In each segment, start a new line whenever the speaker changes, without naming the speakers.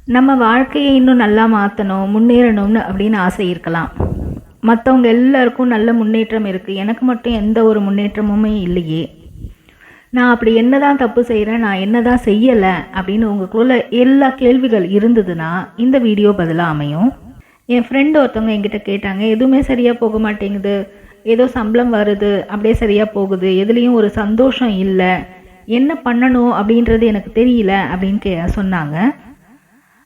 நம்ம வாழ்க்கையை இன்னும் நல்லா மாற்றணும், முன்னேறணும்னு அப்படின்னு ஆசை இருக்கலாம். மற்றவங்க எல்லாருக்கும் நல்ல முன்னேற்றம் இருக்குது, எனக்கு மட்டும் எந்த ஒரு முன்னேற்றமுமே இல்லையே, நான் அப்படி என்ன தான் தப்பு செய்கிறேன், நான் என்ன தான் செய்யலை அப்படின்னு உங்களுக்குள்ள எல்லா கேள்விகள் இருந்ததுன்னா இந்த வீடியோ பதிலாக அமையும். என் ஃப்ரெண்டு ஒருத்தவங்க என்கிட்ட கேட்டாங்க, எதுவுமே சரியாக போக மாட்டேங்குது, ஏதோ சம்பளம் வருது அப்படியே சரியாக போகுது, எதுலேயும் ஒரு சந்தோஷம் இல்லை, என்ன பண்ணணும் அப்படின்றது எனக்கு தெரியல அப்படின்னு சொன்னாங்க.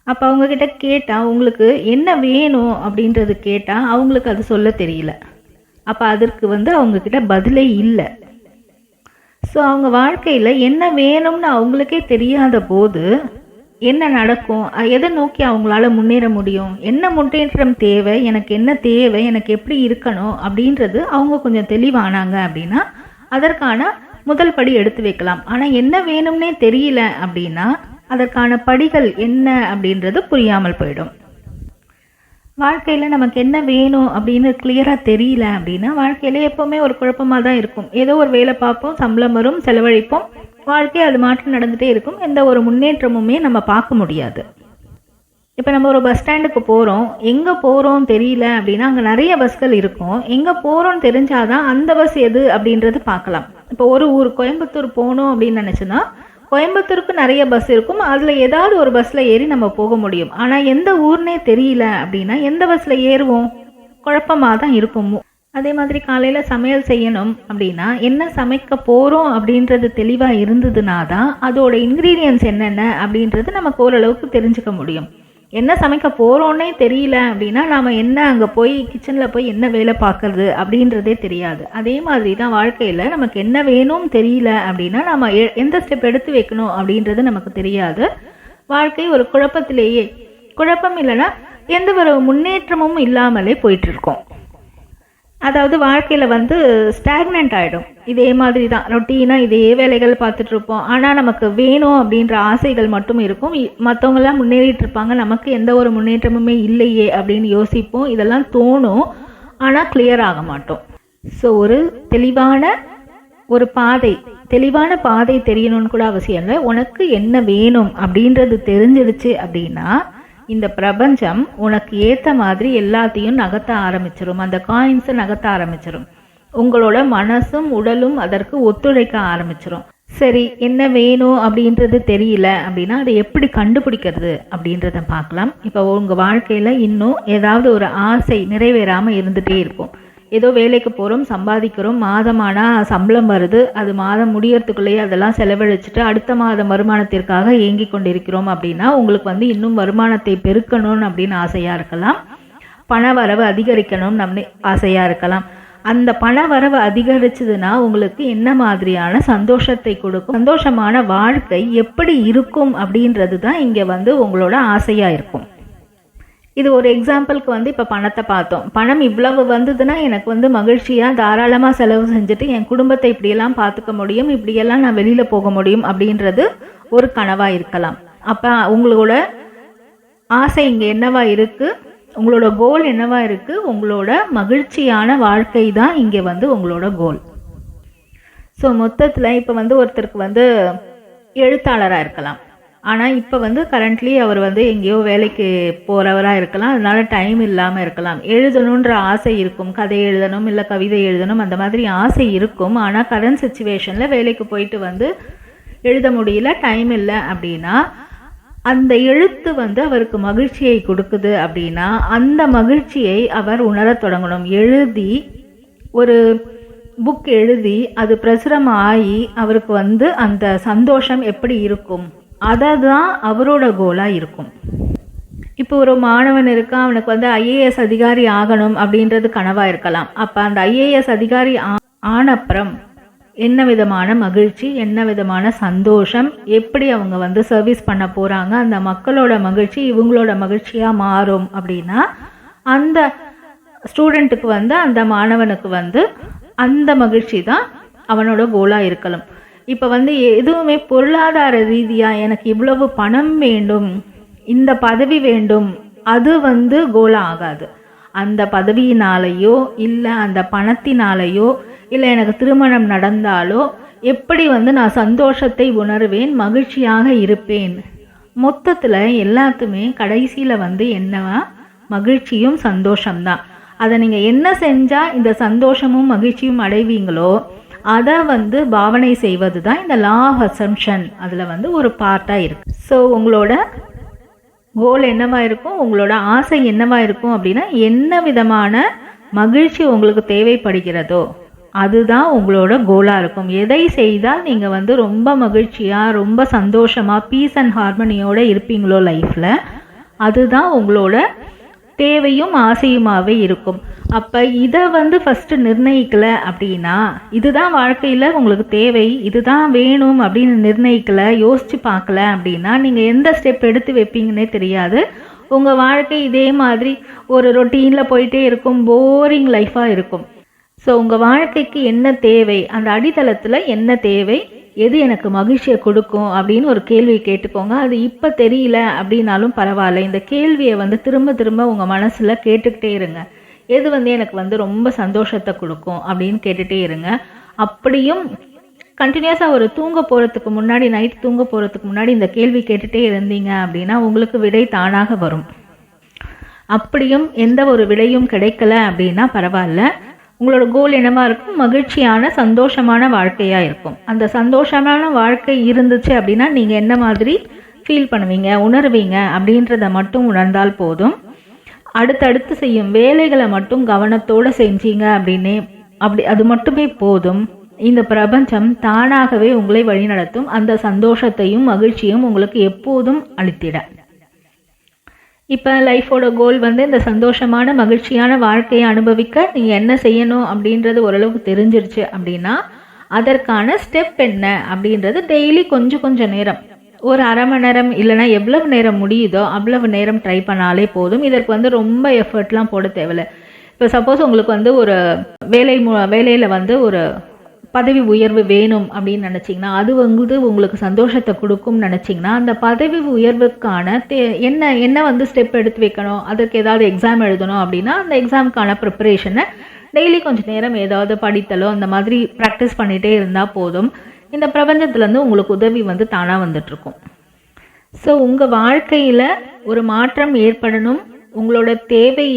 அப்போ அவங்கக்கிட்ட கேட்டால் உங்களுக்கு என்ன வேணும் அப்படின்றது கேட்டால் அவங்களுக்கு அது சொல்ல தெரியல. அப்போ அதற்கு அவங்கக்கிட்ட பதிலே இல்லை. ஸோ அவங்க வாழ்க்கையில் என்ன வேணும்னு அவங்களுக்கே தெரியாத போது என்ன நடக்கும், எதை நோக்கி அவங்களால முன்னேற முடியும், என்ன முன்னேற்றம் தேவை, எனக்கு என்ன தேவை, எனக்கு எப்படி இருக்கணும் அப்படின்றது அவங்க கொஞ்சம் தெளிவானாங்க அப்படின்னா அதற்கான முதல் படி எடுத்து வைக்கலாம். ஆனால் என்ன வேணும்னே தெரியல அப்படின்னா அதற்கான படிகள் என்ன அப்படின்றது புரியாமல் போயிடும். வாழ்க்கையில் நமக்கு என்ன வேணும் அப்படின்னு கிளியராக தெரியல அப்படின்னா வாழ்க்கையில் எப்போவுமே ஒரு குழப்பமாக தான் இருக்கும். ஏதோ ஒரு வேலை பார்ப்போம், சம்பளம் வரும், செலவழிப்போம், வாழ்க்கை அது மாற்றம் நடந்துகிட்டே இருக்கும், எந்த ஒரு முன்னேற்றமுமே நம்ம பார்க்க முடியாது. இப்போ நம்ம ஒரு பஸ் ஸ்டாண்டுக்கு போகிறோம், எங்கே போகிறோம் தெரியல அப்படின்னா அங்கே நிறைய பஸ்கள் இருக்கும், எங்கே போகிறோன்னு தெரிஞ்சாதான் அந்த பஸ் எது அப்படின்றது பார்க்கலாம். இப்போ ஒரு ஊர் கோயம்புத்தூர் போகணும் அப்படின்னு நினச்சோன்னா கோயம்புத்தூருக்கு நிறைய பஸ் இருக்கும், அதில் ஏதாவது ஒரு பஸ்ஸில் ஏறி நம்ம போக முடியும். ஆனால் எந்த ஊர்னே தெரியல அப்படின்னா எந்த பஸ்ஸில் ஏறுவோம், குழப்பமாக தான் இருக்கும். அதே மாதிரி காலையில் சமையல் செய்யணும் அப்படின்னா என்ன சமைக்க போகிறோம் அப்படின்றது தெளிவாக இருந்ததுனா தான் அதோட இன்க்ரீடியன்ஸ் என்னென்ன அப்படின்றது நமக்கு ஓரளவுக்கு தெரிஞ்சுக்க முடியும். என்ன சமைக்க போகிறோன்னே தெரியல அப்படின்னா நாம் என்ன அங்கே போய் கிச்சனில் போய் என்ன வேலை பார்க்கறது அப்படின்றதே தெரியாது. அதே மாதிரி தான் வாழ்க்கையில் நமக்கு என்ன வேணும் தெரியல அப்படின்னா நம்ம எந்த ஸ்டெப் எடுத்து வைக்கணும் அப்படின்றது நமக்கு தெரியாது. வாழ்க்கை ஒரு குழப்பத்திலேயே, குழப்பம் இல்லைன்னா எந்த ஒரு முன்னேற்றமும் இல்லாமலே போயிட்டுருக்கோம். அதாவது வாழ்க்கையில் ஸ்டாக்னண்ட் ஆகிடும். இதே மாதிரி தான் ரொட்டீனாக இதே வேலைகள் பார்த்துட்ருப்போம். ஆனால் நமக்கு வேணும் அப்படின்ற ஆசைகள் மட்டும் இருக்கும். மற்றவங்களாம் முன்னேறிட்டு இருப்பாங்க, நமக்கு எந்த ஒரு முன்னேற்றமுமே இல்லையே அப்படின்னு யோசிப்போம், இதெல்லாம் தோணும். ஆனால் கிளியர் ஆக மாட்டோம். ஸோ ஒரு தெளிவான பாதை தெரியணும்னு கூட அவசியம் இல்லை. உனக்கு என்ன வேணும் அப்படின்றது தெரிஞ்சிடுச்சு அப்படின்னா இந்த பிரபஞ்சம் உனக்கு ஏற்ற மாதிரி எல்லாத்தையும் நகர்த்த ஆரம்பிச்சிடும், அந்த காயின்ஸை நகர்த்த ஆரம்பிச்சிடும். உங்களோட மனசும் உடலும் அதற்கு ஒத்துழைக்க ஆரம்பிச்சிடும். சரி, என்ன வேணும் அப்படின்றது தெரியல அப்படின்னா அதை எப்படி கண்டுபிடிக்கிறது அப்படின்றத பார்க்கலாம். இப்போ உங்கள் வாழ்க்கையில் இன்னும் ஏதாவது ஒரு ஆசை நிறைவேறாமல் இருந்துகிட்டே இருக்கும். ஏதோ வேலைக்கு போகிறோம், சம்பாதிக்கிறோம், மாதமானால் சம்பளம் வருது, அது மாதம் முடியறதுக்குள்ளேயே அதெல்லாம் செலவழிச்சிட்டு அடுத்த மாதம் வருமானத்திற்காக ஏங்கி கொண்டிருக்கிறோம் அப்படின்னா உங்களுக்கு இன்னும் வருமானத்தை பெருக்கணும்னு அப்படின்னு ஆசையாக இருக்கலாம். பண வரவு அதிகரிக்கணும்னு நம்ம ஆசையாக இருக்கலாம். அந்த பண வரவு அதிகரிச்சதுன்னா உங்களுக்கு என்ன மாதிரியான சந்தோஷத்தை கொடுக்கும், சந்தோஷமான வாழ்க்கை எப்படி இருக்கும் அப்படின்றது தான் இங்கே உங்களோட ஆசையாக இருக்கும். இது ஒரு எக்ஸாம்பிளுக்கு இப்போ பணத்தை பார்த்தோம். பணம் இவ்வளவு வந்ததுன்னா எனக்கு மகிழ்ச்சியாக தாராளமாக செலவு செஞ்சுட்டு என் குடும்பத்தை இப்படியெல்லாம் பார்த்துக்க முடியும், இப்படியெல்லாம் நான் வெளியில் போக முடியும் அப்படின்றது ஒரு கனவாக இருக்கலாம். அப்போ உங்களோட ஆசை இங்கே என்னவா இருக்குது, உங்களோட கோல் என்னவா இருக்குது, உங்களோட மகிழ்ச்சியான வாழ்க்கை தான் இங்கே உங்களோட கோல். ஸோ மொத்தத்தில் இப்போ ஒருத்தருக்கு எழுத்தாளராக இருக்கலாம். ஆனால் இப்போ கரண்ட்லி அவர் எங்கேயோ வேலைக்கு போகிறவராக இருக்கலாம், அதனால டைம் இல்லாமல் இருக்கலாம். எழுதணுன்ற ஆசை இருக்கும், கதை எழுதணும் இல்லை கவிதை எழுதணும் அந்த மாதிரி ஆசை இருக்கும். ஆனால் கரண்ட் சுச்சுவேஷனில் வேலைக்கு போயிட்டு எழுத முடியல, டைம் இல்லை அப்படின்னா அந்த எழுத்து அவருக்கு மகிழ்ச்சியை கொடுக்குது அப்படின்னா அந்த மகிழ்ச்சியை அவர் உணரத் தொடங்கணும். எழுதி ஒரு புக் எழுதி அது பிரசுரமாகி அவருக்கு அந்த சந்தோஷம் எப்படி இருக்கும் அதை தான் அவரோட கோலாக இருக்கும். இப்போ ஒரு மாணவன் இருக்கான், அவனுக்கு ஐஏஎஸ் அதிகாரி ஆகணும் அப்படின்றது கனவாக இருக்கலாம். அப்போ அந்த ஐஏஎஸ் அதிகாரி ஆனப்புறம் என்ன விதமான மகிழ்ச்சி, என்ன விதமான சந்தோஷம், எப்படி அவங்க சர்வீஸ் பண்ண போகிறாங்க, அந்த மக்களோட மகிழ்ச்சி இவங்களோட மகிழ்ச்சியாக மாறும் அப்படின்னா அந்த ஸ்டூடெண்ட்டுக்கு அந்த மாணவனுக்கு அந்த மகிழ்ச்சி தான் அவனோட கோலாக இருக்கலாம். இப்போ எதுவுமே பொருளாதார ரீதியாக எனக்கு இவ்வளவு பணம் வேண்டும், இந்த பதவி வேண்டும், அது கோலாக ஆகாது. அந்த பதவியினாலேயோ இல்லை அந்த பணத்தினாலேயோ இல்லை எனக்கு திருமணம் நடந்தாலோ எப்படி நான் சந்தோஷத்தை உணர்வேன், மகிழ்ச்சியாக இருப்பேன், மொத்தத்தில் எல்லாத்துமே கடைசியில் வந்து என்னவா, மகிழ்ச்சியும் சந்தோஷம்தான். அதை நீங்கள் என்ன செஞ்சால் இந்த சந்தோஷமும் மகிழ்ச்சியும் அடைவீங்களோ அதை வந்து பாவனை செய்வது தான் இந்த லா ஆஃப் அசம்ஷன் அதில் வந்து ஒரு பார்ட்டாக இருக்குது. ஸோ உங்களோட கோல் என்னவா இருக்கும், உங்களோட ஆசை என்னவா இருக்கும் அப்படின்னா, என்ன விதமான மகிழ்ச்சி உங்களுக்கு தேவைப்படுகிறதோ அதுதான் உங்களோட கோலாக இருக்கும். எதை செய்தால் நீங்கள் வந்து ரொம்ப மகிழ்ச்சியாக, ரொம்ப சந்தோஷமாக, பீஸ் அண்ட் ஹார்மனியோடு இருப்பீங்களோ லைஃப்பில், அதுதான் உங்களோட தேவையும் ஆசையுமாகவே இருக்கும். அப்போ இதை வந்து ஃபஸ்ட்டு நிர்ணயிக்கலை அப்படின்னா, இதுதான் வாழ்க்கையில் உங்களுக்கு தேவை, இதுதான் வேணும் அப்படின்னு நிர்ணயிக்கலை, யோசித்து பார்க்கல அப்படின்னா நீங்கள் எந்த ஸ்டெப் எடுத்து வைப்பீங்கன்னே தெரியாது. உங்கள் வாழ்க்கை இதே மாதிரி ஒரு ரொட்டீனில் போயிட்டே இருக்கும், போரிங் லைஃபாக இருக்கும். ஸோ உங்கள் வாழ்க்கைக்கு என்ன தேவை, அந்த அடித்தளத்தில் என்ன தேவை, எது எனக்கு மகிழ்ச்சியை கொடுக்கும் அப்படின்னு ஒரு கேள்வி கேட்டுக்கோங்க. அது இப்போ தெரியல அப்படின்னாலும் பரவாயில்ல, இந்த கேள்வியை வந்து திரும்ப திரும்ப உங்கள் மனசில் கேட்டுக்கிட்டே இருங்க. எது வந்து எனக்கு வந்து ரொம்ப சந்தோஷத்தை கொடுக்கும் அப்படின்னு கேட்டுகிட்டே இருங்க. அப்படியும் கண்டினியூஸாக ஒரு தூங்க போகிறதுக்கு முன்னாடி, நைட் தூங்க போகிறதுக்கு முன்னாடி இந்த கேள்வி கேட்டுகிட்டே இருந்தீங்க அப்படின்னா உங்களுக்கு விடை தானாக வரும். அப்படியும் எந்த ஒரு விடையும் கிடைக்கல அப்படின்னா பரவாயில்ல, உங்களோட கோல் என்னவா இருக்கும், மகிழ்ச்சியான சந்தோஷமான வாழ்க்கையாக இருக்கும். அந்த சந்தோஷமான வாழ்க்கை இருந்துச்சு அப்படின்னா நீங்கள் என்ன மாதிரி ஃபீல் பண்ணுவீங்க, உணர்வீங்க அப்படின்றத மட்டும் உணர்ந்தால் போதும். அடுத்தடுத்து செய்யும் வேலைகளை மட்டும் கவனத்தோடு செஞ்சீங்க அப்படின்னே அது மட்டுமே போதும். இந்த பிரபஞ்சம் தானாகவே உங்களை வழிநடத்தும். அந்த சந்தோஷத்தையும் மகிழ்ச்சியும் உங்களுக்கு எப்போதும் அளித்திட. இப்போ லைஃபோட கோல் வந்து இந்த சந்தோஷமான மகிழ்ச்சியான வாழ்க்கையை அனுபவிக்க நீங்கள் என்ன செய்யணும் அப்படின்றது ஓரளவுக்கு தெரிஞ்சிருச்சு அப்படின்னா, அதற்கான ஸ்டெப் என்ன அப்படின்றது டெய்லி கொஞ்சம் நேரம், ஒரு அரை மணி நேரம் இல்லைனா எவ்வளவு நேரம் முடியுதோ அவ்வளவு நேரம் ட்ரை பண்ணாலே போதும். இதற்கு வந்து ரொம்ப எஃபர்ட்லாம் போட தேவையில்லை. இப்போ சப்போஸ் உங்களுக்கு வந்து ஒரு வேலையில் வந்து ஒரு பதவி உயர்வு வேணும் அப்படின்னு நினச்சிங்கன்னா, அது வந்து உங்களுக்கு சந்தோஷத்தை கொடுக்கும்னு நினச்சிங்கன்னா, அந்த பதவி உயர்வுக்கான என்ன வந்து ஸ்டெப் எடுத்து வைக்கணும், அதுக்கு ஏதாவது எக்ஸாம் எழுதணும் அப்படின்னா அந்த எக்ஸாமுக்கான ப்ரிப்பரேஷனை டெய்லி கொஞ்சம் நேரம் ஏதாவது படித்தலோ அந்த மாதிரி ப்ராக்டிஸ் பண்ணிகிட்டே இருந்தால் போதும். இந்த பிரபஞ்சத்துலேருந்து உங்களுக்கு உதவி வந்து தானாக வந்துட்டுருக்கும். ஸோ உங்கள் வாழ்க்கையில் ஒரு மாற்றம் ஏற்படணும், உங்களோட தேவை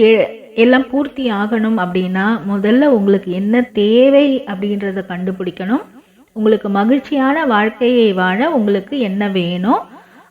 எல்லாம் பூர்த்தி ஆகணும் அப்படின்னா முதல்ல உங்களுக்கு என்ன தேவை அப்படின்றத கண்டுபிடிக்கணும். உங்களுக்கு மகிழ்ச்சியான வாழ்க்கையை வாழ உங்களுக்கு என்ன வேணும்,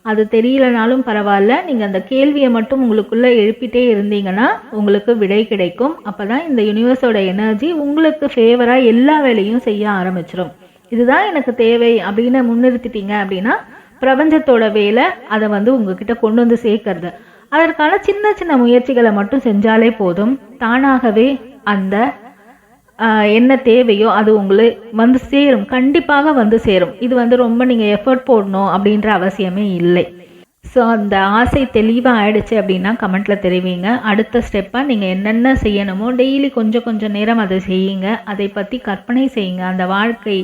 அது தெரியலனாலும் பரவாயில்ல, நீங்கள் அந்த கேள்வியை மட்டும் உங்களுக்குள்ளே எழுப்பிட்டே இருந்தீங்கன்னா உங்களுக்கு விடை கிடைக்கும். அப்போ தான் இந்த யூனிவர்ஸோட எனர்ஜி உங்களுக்கு ஃபேவராக எல்லா வேலையும் செய்ய ஆரம்பிச்சிடும். இதுதான் எனக்கு தேவை அப்படின்னு முன்னிறுத்திட்டீங்க அப்படின்னா பிரபஞ்சத்தோட வேலை அதை வந்து உங்ககிட்ட கொண்டு வந்து சேர்க்கறது. அதற்கான சின்ன முயற்சிகளை மட்டும் செஞ்சாலே போதும், தானாகவே அந்த என்ன தேவையோ அது உங்களுக்கு வந்து சேரும், கண்டிப்பாக வந்து சேரும். இது வந்து ரொம்ப நீங்கள் எஃபர்ட் போடணும் அப்படின்ற அவசியமே இல்லை. ஸோ அந்த ஆசை தெளிவாக ஆயிடுச்சு அப்படின்னா கமெண்ட்டில் தெரிவிங்க. அடுத்த ஸ்டெப்பாக நீங்கள் என்னென்ன செய்யணுமோ டெய்லி கொஞ்சம் நேரம் அதை செய்யுங்க. அதை பற்றி கற்பனை செய்யுங்க. அந்த வாழ்க்கை,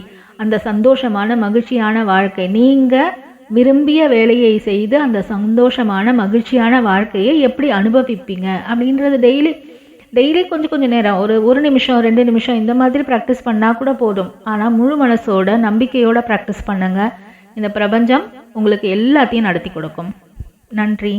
அந்த சந்தோஷமான மகிழ்ச்சியான வாழ்க்கை, நீங்கள் விரும்பிய வேலையை செய்து அந்த சந்தோஷமான மகிழ்ச்சியான வாழ்க்கையை எப்படி அனுபவிப்பீங்க அப்படின்றது டெய்லி கொஞ்சம் நேரம், ஒரு நிமிஷம் 2 நிமிஷம் இந்த மாதிரி ப்ராக்டிஸ் பண்ணால் கூட போதும். ஆனால் முழு மனசோட நம்பிக்கையோட ப்ராக்டிஸ் பண்ணுங்க. இந்த பிரபஞ்சம் உங்களுக்கு எல்லாத்தையும் நடத்தி கொடுக்கும். நன்றி.